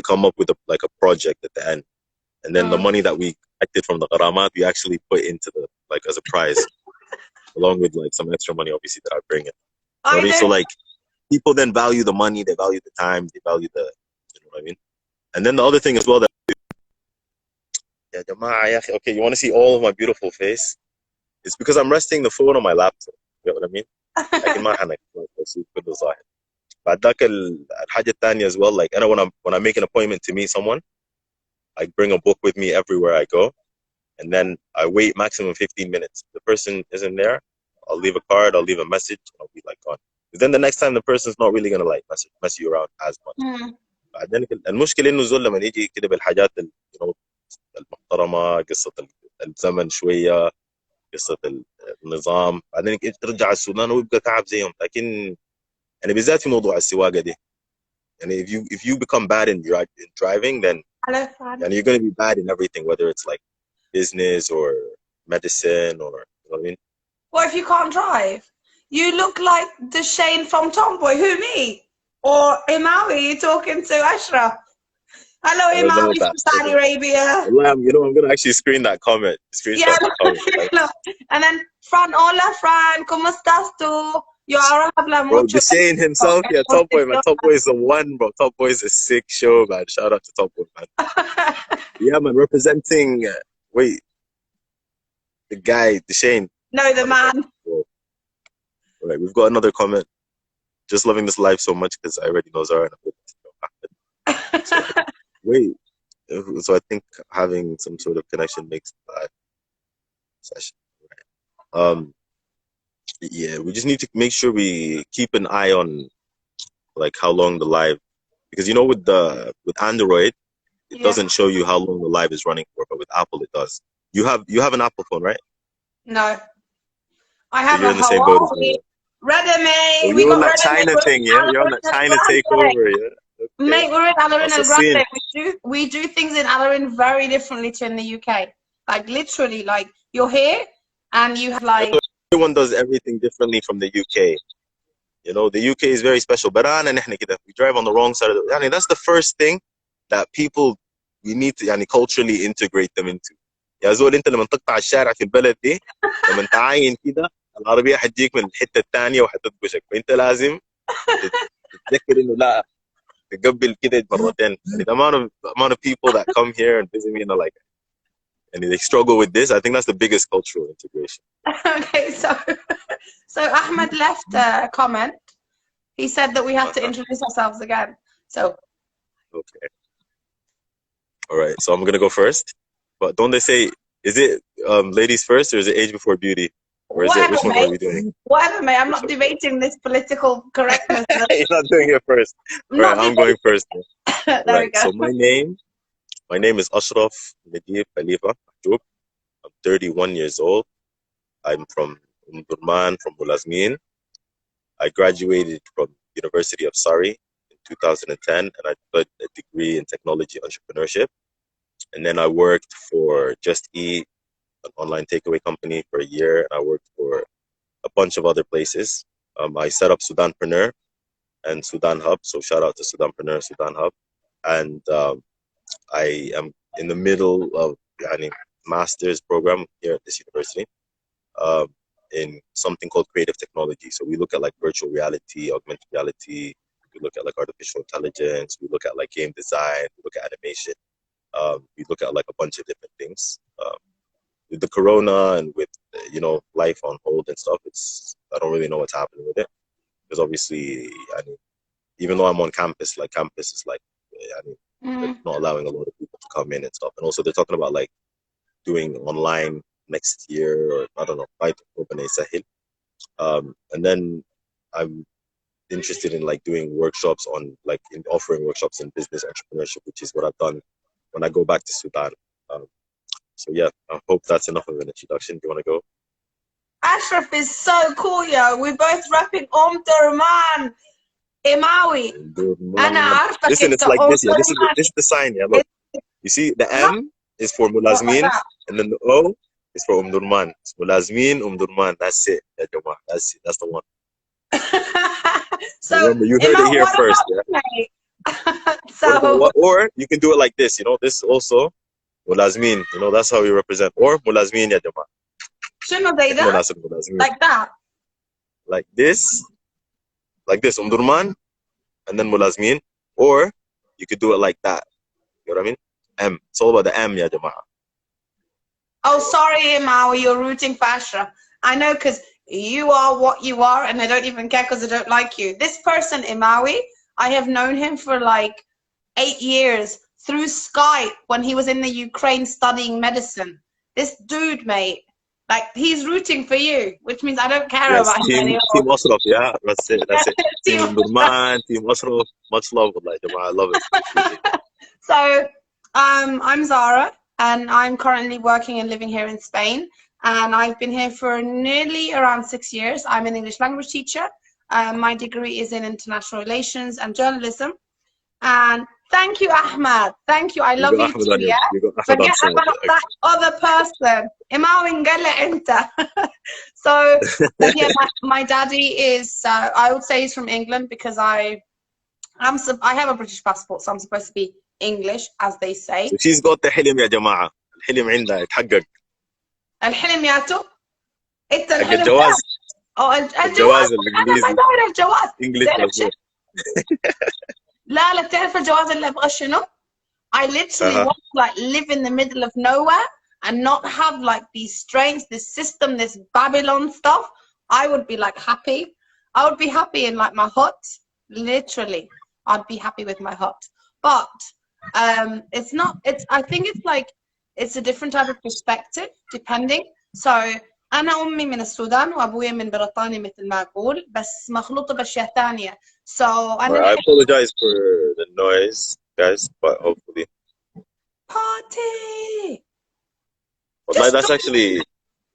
come up with like a project at the end and then the money that we collected from the gharamat we actually put into the like as a prize along with like some extra money obviously that I bring in you know what I mean? So like people then value the money they value the time they value the you know what I mean and then the other thing as well that yeah, جماعة يا أخي, okay you want to see all of my beautiful face it's because I'm resting the phone on my laptop you know what I mean لكن ما حنك كله ظاهر بعد ذاك الحاجة الثانية as well like أنا when I make an appointment to meet someone I bring a book with me everywhere I go and then I wait maximum 15 minutes. If the person isn't there, I'll leave a card, I'll leave a message, I'll be like gone. Because then the next time the person's not really gonna like mess you around as much. بعدين المشكلة إنه زول لما يجي كده بالحاجات you know المحترمة قصة الزمن شوية قصة النظام بعدين ترجع السودان ويبقى كعب زيهم لكن يعني بالذات في موضوع السواقة دي يعني if you become bad in driving then and you're gonna be bad in everything whether it's like business or medicine or you know what I mean? What if you can't drive? You look like the Shane from Tomboy. Who, me? Or Imawi? You talking to Ashraf? Hello, Imawi from Saudi Arabia. Well, you know, I'm gonna actually screen that comment. Screenshot that comment. And then Fran, hola Fran, ¿cómo estás tú? Yo ahora habla Bro, mucho. the Shane himself, yeah, Top Boy, man. Top Boy is the one, bro. Top Boy is a sick show, man. Shout out to Top Boy, man. Yeah, man, representing. Wait, the guy, the Shane. No, the man. All right, we've got another comment. Just loving this live so much because I already know Zara. So, wait, so I think having some sort of connection makes that session. Right. Yeah, we just need to make sure we keep an eye on like how long the live, because you know with Android it doesn't show you how long the live is running for, but with Apple it does. You have an Apple phone, right? No, I have so you're a in the same boat as me. Redame. You're on that China thing, yeah. You're on that China takeover, yeah. Okay. Mate, we're in Alarin El Grande. We do things in Alarin very differently to in the UK. Like literally, like you're here and you have like. Everyone does everything differently from the UK. You know, the UK is very special. But we drive on the wrong side of the. I mean, that's the first thing that we need to culturally integrate them into. يا زول انت لما تقطع الشارع في البلد دي لما تعاين كده العربيه حتجيك من الحته الثانيه وحتدبشك فانت لازم تتذكر انه لا تقبل كده مرتين. يعني the amount of people that come here and visit me and like and they struggle with this, I think that's the biggest cultural integration. Okay, so Ahmed left a comment. He said that we have to introduce ourselves again. So okay, all right, so I'm gonna go first. But don't they say, is it ladies first or is it age before beauty? Or is it, which one are we doing? Whatever, mate. I'm not debating this political correctness. You're not doing it first. All right, I'm going first. There we go. So my name My name is Ashraf Nadeeb Khalifa Mahjoub. I'm 31 years old. I'm from Durman, from Mulazmin. I graduated from University of Surrey in 2010, and I got a degree in technology entrepreneurship. And then I worked for Just Eat, an online takeaway company, for a year. And I worked for a bunch of other places. I set up Sudanpreneur and Sudan Hub. So shout out to Sudanpreneur, Sudan Hub. And I am in the middle of a master's program here at this university in something called creative technology. So we look at like virtual reality, augmented reality. We look at like artificial intelligence. We look at like game design. We look at animation. We look at like a bunch of different things. With the corona and with life on hold and stuff, I don't really know what's happening with it, because obviously even though I'm on campus, like campus is like they're not allowing a lot of people to come in and stuff. And also they're talking about like doing online next year, or I don't know, right? And then I'm interested in like doing workshops on like in offering workshops in business entrepreneurship, which is what I've done when I go back to Sudan. So yeah, I hope that's enough of an introduction. Do you want to go? Ashraf is so cool, yo. We're both rapping Durman. Imawi. Listen, it's like this, yeah. This is the sign, yeah. Look, you see, the M is for Mulazmin, and then the O is for Durman. It's Mulazmin, Durman. That's it. That's it. That's the one. So remember, you heard it here first, yeah. So, or you can do it like this, This also Mulazmin, that's how we represent. Or Mulazmin, ya Jama. Like that. Like this, Durman, and then Mulazmin. Or you could do it like that. You know what I mean? M. It's all about the M, ya Jama. Oh, sorry, Imawi, you're rooting for Ashraf. I know, because you are what you are, and I don't even care because I don't like you. This person, Imawi, I have known him for like 8 years through Skype when he was in the Ukraine studying medicine. This dude, mate, like, he's rooting for you, which means I don't care about him anymore. Team Ashraf, yeah, that's it. Team Durman, Team Ashraf, much love, I love it. So, I'm Zara, and I'm currently working and living here in Spain, and I've been here for nearly around 6 years. I'm an English language teacher. My degree is in international relations and journalism. And thank you, Ahmad. Thank you. I love you too, yeah? Forget about that other person. So, yeah, my daddy is, I would say he's from England, because I have a British passport, so I'm supposed to be English, as they say. So she's got the حلم يا جماعة. الحلم عندها يتحقق. الحلم ياتو. انت الحلم. الجواز. الجواز الانجليزي. انا ما داير الجواز. انجلش. لا تعرف الجواز اللي ابغى شنو؟ I literally want to like live in the middle of nowhere and not have like these strains, this system, this Babylon stuff. I would be like happy. I would be happy in like my hut. Literally, I'd be happy with my hut. But it's not. I think it's like it's a different type of perspective depending. So أنا أمي من السودان وأبوي من بريطانيا مثل ما أقول، بس مخلوطة بأشياء ثانية. So I apologize for the noise, guys, but hopefully. Party. Well, that's actually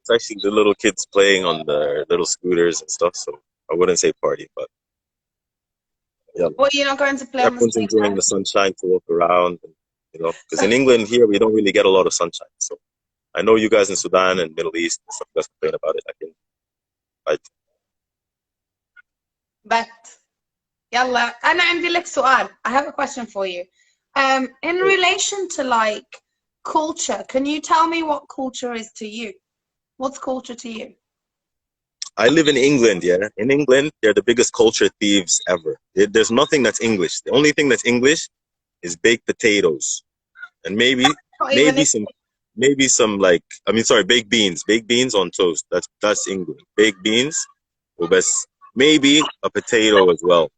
the little kids playing on the little scooters and stuff. So I wouldn't say party, but yeah. Well, you're not going to play. Everyone's enjoying the sunshine to walk around, and, because in England here we don't really get a lot of sunshine. So I know you guys in Sudan and Middle East and stuff, you guys complain about it. But يلا أنا عندي لك سؤال. I have a question for you. In relation to like culture, can you tell me what culture is to you? What's culture to you? I live in England, yeah. In England, they're the biggest culture thieves ever. There's nothing that's English. The only thing that's English is baked potatoes, and maybe some like baked beans. Baked beans on toast. That's England. Baked beans, maybe a potato as well.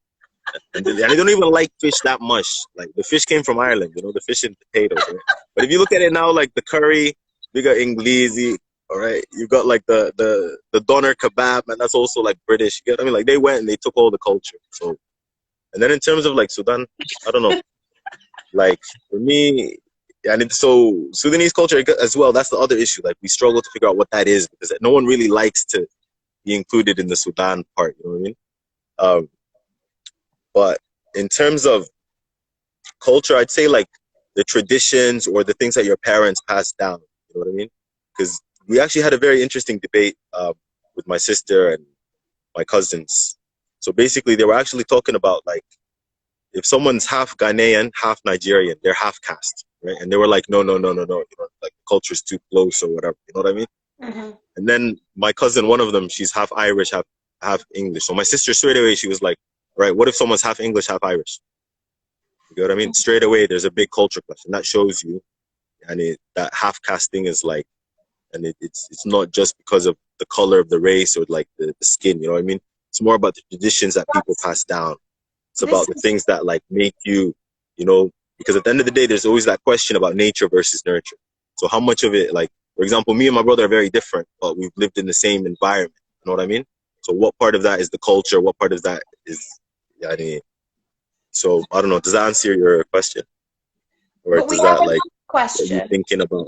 And they don't even like fish that much. Like the fish came from Ireland, the fish and potatoes. Right? But if you look at it now, like the curry, we got Inglesi. All right, you got like the doner kebab, and that's also like British. You get what I mean? Like they went and they took all the culture. So, and then in terms of like Sudan, I don't know. Like for me, Yeah, and so Sudanese culture as well. That's the other issue. Like we struggle to figure out what that is because no one really likes to be included in the Sudan part. You know what I mean? Um, but in terms of culture, I'd say like the traditions or the things that your parents passed down. You know what I mean? Because we actually had a very interesting debate with my sister and my cousins. So basically, they were actually talking about like if someone's half Ghanaian, half Nigerian, they're half caste, right? And they were like, no, no, no, no, no, you know, like the culture's too close or whatever. You know what I mean? Mm-hmm. And then my cousin, one of them, she's half Irish, half English. So my sister straight away, she was like, right, what if someone's half English, half Irish? You get what I mean? Straight away, there's a big culture clash, and that shows you, and that half caste thing is like, and it's not just because of the color of the race or like the skin. You know what I mean? It's more about the traditions that people pass down. It's This about the things that like make you, you know, because at the end of the day, there's always that question about nature versus nurture. So how much of it, like, for example, me and my brother are very different, but we've lived in the same environment. You know what I mean? So what part of that is the culture? What part of that is, yani, so I don't know. Does that answer your question? Or But we does have that another like get you question. thinking about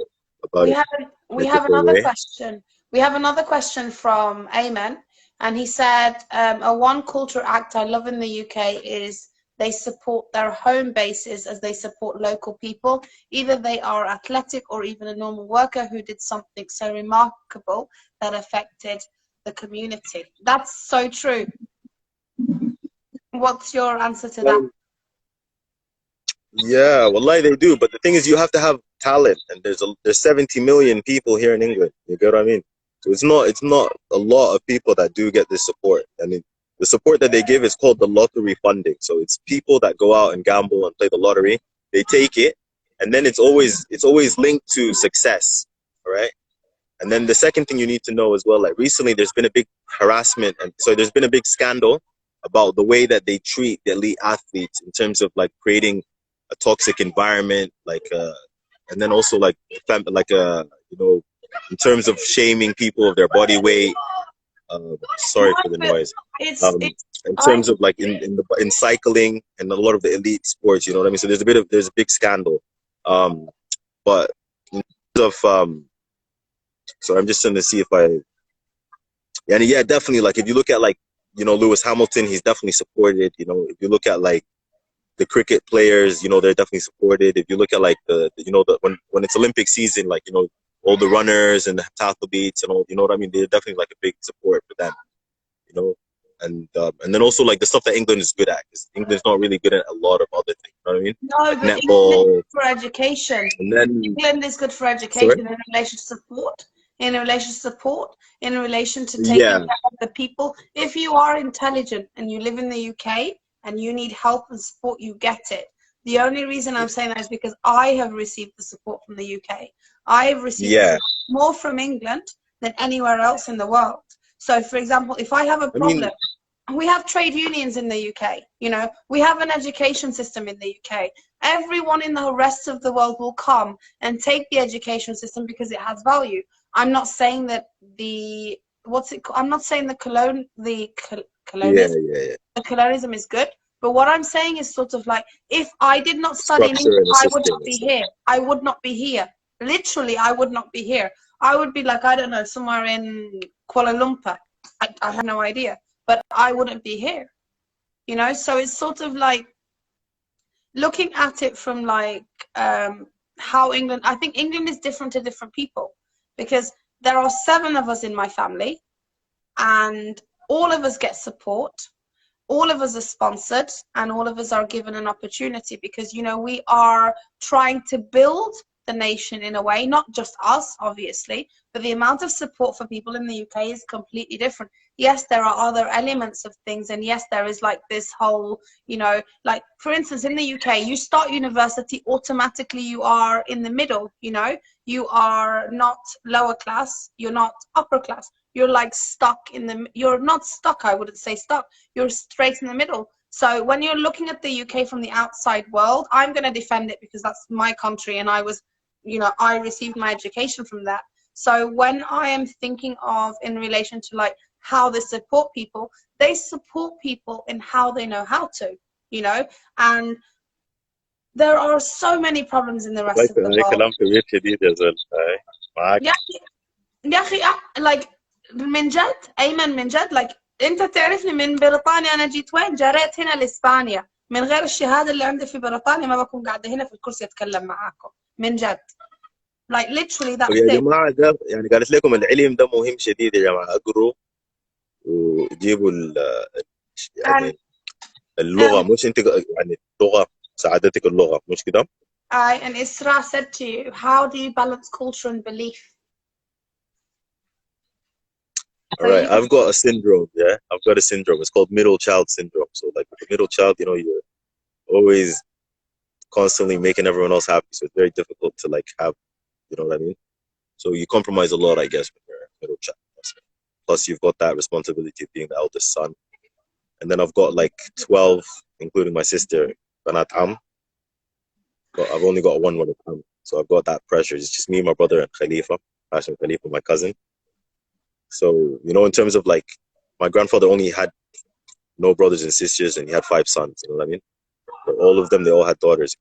We it have in a we have different another way? question. We have another question from Amen, and he said, "A one culture act I love in the UK is they support their home bases as they support local people. Either they are athletic or even a normal worker who did something so remarkable that affected the community." That's so true. What's your answer to that? Yeah, wallahi they do. But the thing is, you have to have talent, and there's 70 million people here in England. You get what I mean? So it's not a lot of people that do get this support. I mean, the support that they give is called the lottery funding. So it's people that go out and gamble and play the lottery. They take it, and then it's always linked to success. All right. And then the second thing you need to know as well, like recently there's been a big harassment, and so there's been a big scandal about the way that they treat the elite athletes in terms of like creating a toxic environment, like and then also like you know, in terms of shaming people of their body weight. Sorry No, for the but noise. it's In I terms of like in cycling and a lot of the elite sports, you know what I mean. So there's a big scandal, but in terms of so I'm just trying to see if and yeah, definitely. Like if you look at like, you know, Lewis Hamilton, he's definitely supported. You know, if you look at like the cricket players, you know, they're definitely supported. If you look at like you know, when it's Olympic season, like, you know, all the runners and the athletes and all, you know what I mean? They're definitely like a big support for them, you know. And then also like the stuff that England is good at, because England's not really good at a lot of other things. You know what I mean? No, Like but England is netball, good for education. and then England is good for sorry, education in relation to support, in relation to taking yeah, care of the people. If you are intelligent and you live in the UK and you need help and support, you get it. The only reason I'm saying that is because I have received the support from the UK. I have received the yeah. support more from England than anywhere else in the world. So, for example, if I have a I mean, problem, we have trade unions in the UK. You know, we have an education system in the UK. Everyone in the rest of the world will come and take the education system because it has value. I'm not saying that the I'm not saying yeah, colonialism yeah, yeah. the colonialism is good, but what I'm saying is sort of like, if I did not study in Structure England, and the I would system not and be stuff. here. I would not be here. Literally, I would not be here. I would be like, I don't know, somewhere in Kuala Lumpur. I have no idea, but I wouldn't be here. You know, so it's sort of like looking at it from like how England. I think England is different to different people because there are 7 of us in my family, and all of us get support, all of us are sponsored, and all of us are given an opportunity because, you know, we are trying to build the nation in a way, not just us, obviously, but the amount of support for people in the UK is completely different. Yes, there are other elements of things, and yes, there is like this whole, you know, like for instance, in the UK, you start university, automatically you are in the middle, you know, you are not lower class, you're not upper class. You're like stuck in you're not stuck, I wouldn't say stuck, you're straight in the middle. So when you're looking at the UK from the outside world, I'm going to defend it because that's my country and I was, you know, I received my education from that. So when I am thinking of in relation to like how they support people in how they know how to, you know, and there are so many problems in the rest of the عليك world. كلام كبير شديد يا زول. معاك. يا يا أخي like من جد أيمن من جد like أنت تعرفني من بريطانيا أنا جيت وين جريت هنا لإسبانيا من غير الشهادة اللي عندي في بريطانيا ما بكون قاعدة هنا في الكرسي أتكلم معاكم من جد like literally طب that's يا it. جماعة ده يعني قالت لكم العلم ده مهم شديد يا جماعة، اقروا وجيبوا and يعني اللغة، مش انت يعني اللغة ساعدتك اللغة مش كده؟ I and Isra said to you, how do you balance culture and belief? All right, I've got a syndrome. Yeah, I've got a syndrome. It's called middle child syndrome. So, like with the middle child, you know, you're always constantly making everyone else happy. So it's very difficult to like have, you know what I mean? So you compromise a lot, I guess, when you're a middle child. Plus, you've got that responsibility of being the eldest son. And then I've got like 12, including my sister, Banat Am. But I've only got one Am. So I've got that pressure. It's just me, my brother, and Khalifa, Hashim Khalifa, my cousin. So, you know, in terms of like, my grandfather only had no brothers and sisters, and he had 5 sons, you know what I mean? But all of them, they all had daughters.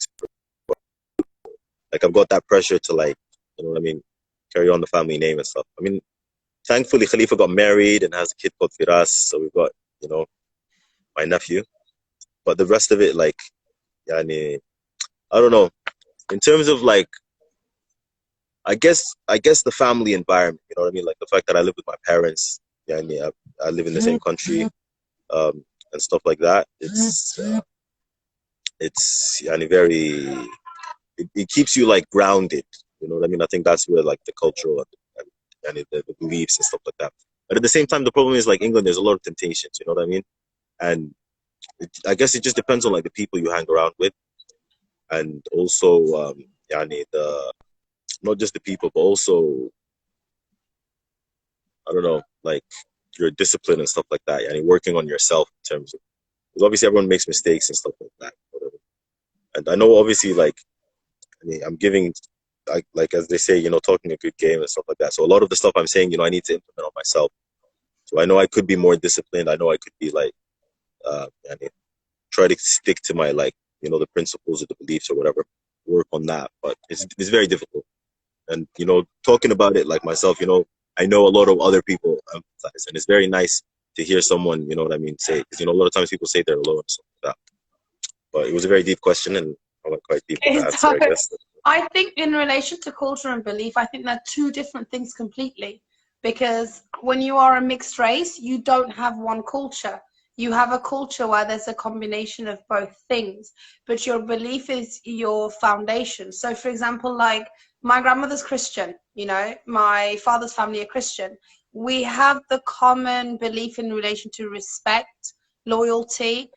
Like, I've got that pressure to like, you know what I mean, carry on the family name and stuff. I mean, thankfully, Khalifa got married and has a kid called Firas, so we've got, you know, my nephew. But the rest of it, like, yani, I don't know. In terms of like, I guess the family environment, you know what I mean? Like the fact that I live with my parents, yani, I live in the same country, and stuff like that. It's yani, very, it keeps you like grounded, you know what I mean? I think that's where like the cultural and the beliefs and stuff like that. But at the same time, the problem is like England, there's a lot of temptations, you know what I mean? And I guess it just depends on like the people you hang around with, and also yani the not just the people, but also I don't know, like your discipline and stuff like that. Yani working on yourself in terms of, because obviously everyone makes mistakes and stuff like that. Whatever. And I know obviously like I mean, I'm giving like as they say, you know, talking a good game and stuff like that. So a lot of the stuff I'm saying, you know, I need to implement on myself. So I know I could be more disciplined. I know I could be like yani, try to stick to my like, you know, the principles or the beliefs or whatever, work on that. But it's very difficult. And, you know, talking about it like myself, you know, I know a lot of other people emphasize, and it's very nice to hear someone, you know what I mean, say, because, you know, a lot of times people say they're alone and stuff like that. But it was a very deep question, and I went quite deep with the answer, I guess. I think in relation to culture and belief, I think they're two different things completely. Because when you are a mixed race, you don't have one culture. You have a culture where there's a combination of both things, but your belief is your foundation. So, for example, like my grandmother's Christian, you know, my father's family are Christian. We have the common belief in relation to respect, loyalty,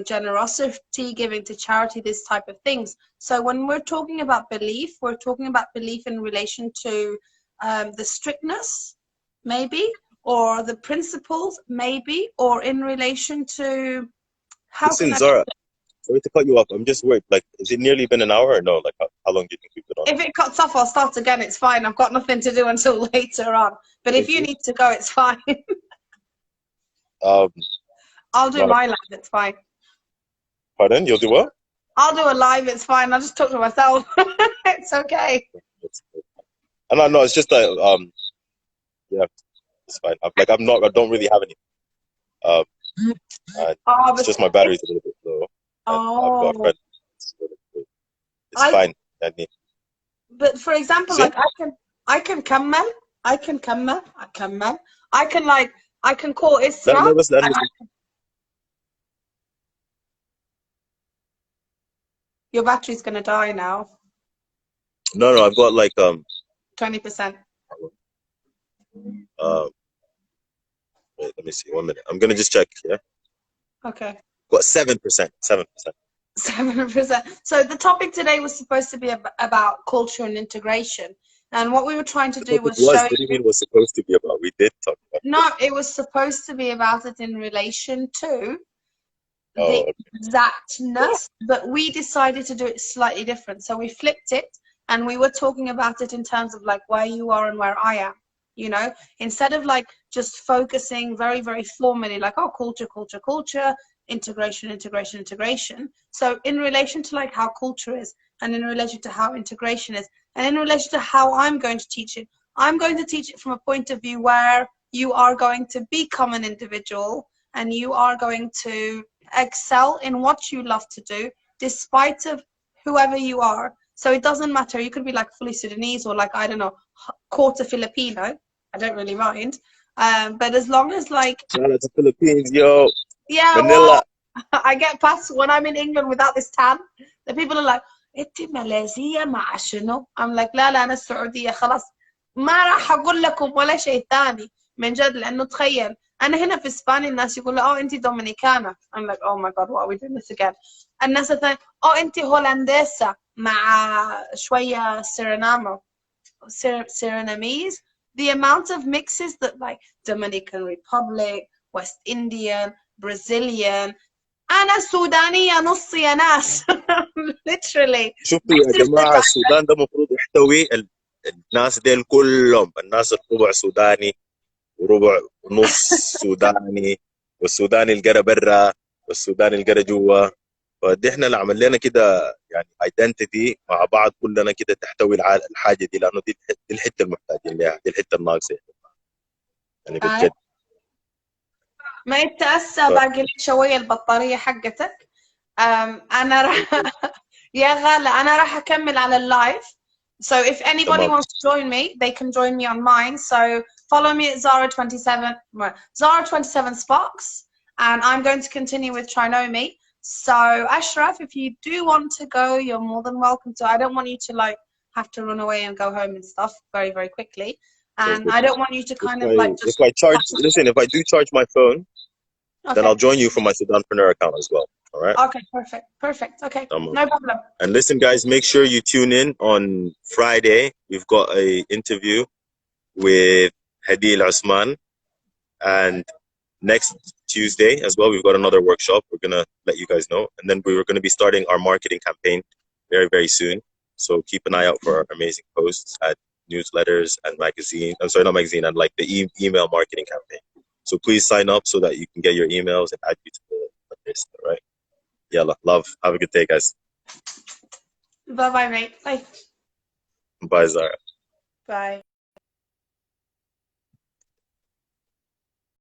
generosity, giving to charity, this type of things. So when we're talking about belief, we're talking about belief in relation to the strictness, maybe, or the principles, maybe, or in relation to how Listen, can I? Zara, sorry to cut you off. I'm just worried. Like, has it nearly been an hour or no? Like, how long do you think we've been on? If it cuts off, I'll start again. It's fine. I've got nothing to do until later on. But if you need to go, it's fine. I'll do my live. It's fine. Pardon? You'll do what? I'll do a live. It's fine. I'll just talk to myself. It's okay. No, it's just that yeah, it's fine. I don't really have any. It's just my battery's a little bit low. I've got a friend. It's fine. But for example, like I can كمل. I can call Isra. Your battery's gonna die now. No, I've got like 20%. Wait, let me see. 1 minute. I'm gonna just check. Yeah. Okay. Got 7%. 7%. 7%. So the topic today was supposed to be about culture and integration, and what we were trying to do was show. What do you mean was supposed to be about? We did talk about. No, it was supposed to be about it in relation to the exactness, but we decided to do it slightly different. So we flipped it, and we were talking about it in terms of like where you are and where I am. you know, instead of like just focusing very, very formally, like, oh, culture, culture, culture, integration, integration, integration. So in relation to like how culture is, and in relation to how integration is, and in relation to how I'm going to teach it, I'm going to teach it from a point of view where you are going to become an individual and you are going to excel in what you love to do, despite of whoever you are. So it doesn't matter. You could be like fully Sudanese or like, I don't know, quarter Filipino. I don't really mind. But as long as like, Shout out to Philippines, yo. yeah, well, Manila. I get past when I'm in England without this tan, the people are like, انت ماليزية مع شنو؟ I'm like لا لا أنا السعودية خلاص ما راح أقول لكم ولا شيء ثاني من جد لأنه تخيل أنا هنا في إسبانيا الناس يقولوا أو أنت دومينيكانا I'm like oh my god what are we doing this again الناس الثانية أو أنت هولنديسة مع شوية Surinamese the amount of mixes that like Dominican Republic West Indian Brazilian أنا سودانية نص يا ناس literally شوفوا يا جماعة السودان ده المفروض يحتوي الناس ديل كلهم الناس الربع سوداني وربع نص سوداني والسوداني القرا برا والسوداني القرا جوا فدي احنا اللي عمل لنا كده يعني ايدنتيتي مع بعض كلنا كده تحتوي الحاجة دي لأنه دي الحتة المحتاجين لها دي الحتة الناقصة يعني بجد ما يتأسى باقي لي شوية البطارية حقتك أنا راح يا غالة أنا راح أكمل على اللايف so if anybody wants to join me they can join me on mine so follow me at Zara27 Zara27 Sparks and I'm going to continue with Trainome so Ashraf if you do want to go you're more than welcome to I don't want you to like have to run away and go home and stuff very very quickly and I don't want you to kind of like just if I do charge my phone then I'll join you from my Sudanpreneur account as well. All right. Okay, perfect. Okay, no problem. And listen, guys, make sure you tune in on Friday. We've got a interview with Hadil Osman, and next Tuesday as well, we've got another workshop. We're gonna let you guys know, and then we're gonna be starting our marketing campaign very, very soon. So keep an eye out for our amazing posts at newsletters and magazine. I'm sorry, not magazine, and like the email marketing campaign. So please sign up so that you can get your emails and add you to the list. All right. Yalla, love. Have a good day, guys. Bye bye, mate. Bye. Bye, Zara. Bye.